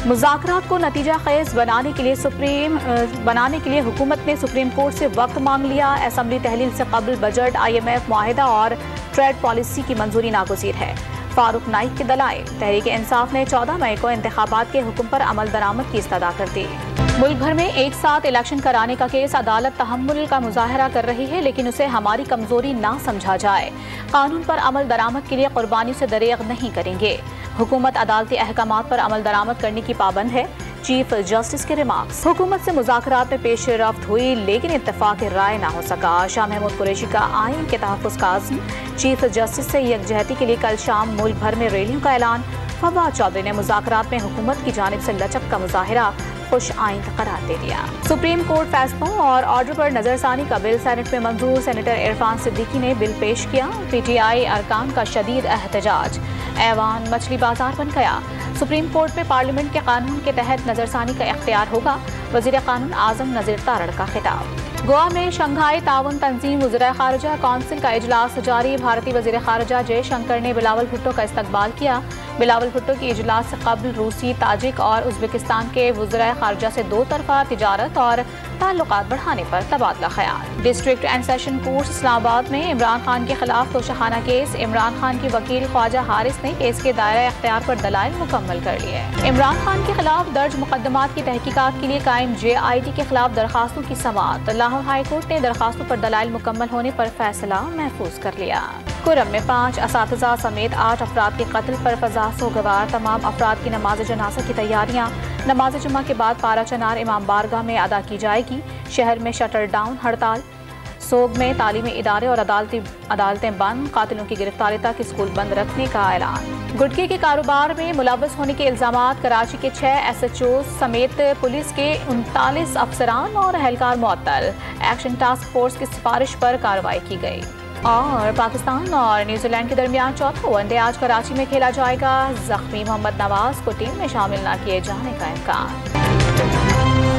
मुज़ाकरात को नतीजा खेज बनाने के लिए हुकूमत ने सुप्रीम कोर्ट से वक्त मांग लिया। असम्बली तहलील से कबल बजट, IMF मुआहिदा और ट्रेड पॉलिसी की मंजूरी नागुज़ीर है। फारूक नाइक के दलाइल। तहरीक इंसाफ ने 14 मई को इंतखाबात के हुक्म पर अमल दरामद की इस्तदा कर दी। मुल्क भर में एक साथ इलेक्शन कराने का केस अदालत तहम्मुल का मुजाहरा कर रही है, लेकिन उसे हमारी कमजोरी ना समझा जाए। कानून पर अमल दरामद के लिए कुर्बानी से दरेग नहीं करेंगे। हुकूमत अदालती अहकामात पर अमल दरामद करने की पाबंद है। चीफ जस्टिस के रिमार्क्स। हुकूमत से मुज़ाकरात में पेश रफ्त हुई, लेकिन इत्तफाक राय ना हो सका। शाह महमूद कुरैशी का आइन के तहफ़्फ़ुज़ का अज़्म। चीफ जस्टिस से यकजहती के लिए कल शाम मुल्क भर में रैलियों का ऐलान। फवाद चौधरी ने मुज़ाकरात में हुकूमत की जानिब से लचक का मुजाहिरा खुश आइंद करार दे दिया। सुप्रीम कोर्ट फैसलों और ऑर्डर पर नजरसानी का बिल सेनेट में मंजूर। सेनेटर इरफान सिद्दीकी ने बिल पेश किया। PTI अरकान का शदीद एहतजाज। ऐवान मछली बाजार बन गया। सुप्रीम कोर्ट में पार्लियामेंट के कानून के तहत नजरसानी का इख्तियार होगा। वज़ीर कानून आज़म नज़ीर तारड़ का खिताब। गोवा में शंघाई ताउन तंजीम वज़ीर ख़ारिजा कौंसिल का इजलास जारी। भारतीय वज़ीर ख़ारिजा जयशंकर ने बिलावल भुट्टो का इस्तकबाल किया। बिलावल भुट्टो की इजलास से कबल रूसी, ताजिक और उज़्बेकिस्तान के वज़ीर ख़ारिजा से दो तरफ़ा तिजारत और ताल्लुकात बढ़ाने पर तबादला ख़याल। District and session court Islamabad में इमरान खान के खिलाफ तोशाखाना केस। इमरान खान की वकील ख्वाजा हारिस ने केस के दायरा इख्तियार पर दलाइल मुकम्मल कर लिए। इमरान खान के खिलाफ दर्ज मुकदमात की तहकीकात के लिए कायम JIT के खिलाफ दरखास्तों की समाअत। लाहौर हाई कोर्ट ने दरखास्तों पर दलाइल मुकम्मल होने पर फैसला महफूज कर लिया। कुरम में 5 असातिज़ा समेत 8 अफराद के कत्ल पर फज़ा सोगवार। तमाम अफराद की नमाज जनाजा की तैयारियाँ। नमाज जुमा के बाद पारा चनार इमाम बारगाह में अदा की जाएगी। शहर में शटर डाउन हड़ताल। सोग में तालीमी इदारे और अदालतें बंद। कातिलों की गिरफ्तारी तक स्कूल बंद रखने का ऐलान। गुटखे के कारोबार में मुलव्वस होने के इल्जामात। कराची के 6 SHO समेत पुलिस के 39 अफसरान और एहलकार मुअत्तल। एक्शन टास्क फोर्स की सिफारिश पर कार्रवाई की गई। और पाकिस्तान और न्यूजीलैंड के दरमियान चौथा वनडे आज कराची में खेला जाएगा। जख्मी मोहम्मद नवाज को टीम में शामिल न किए जाने का इम्कान।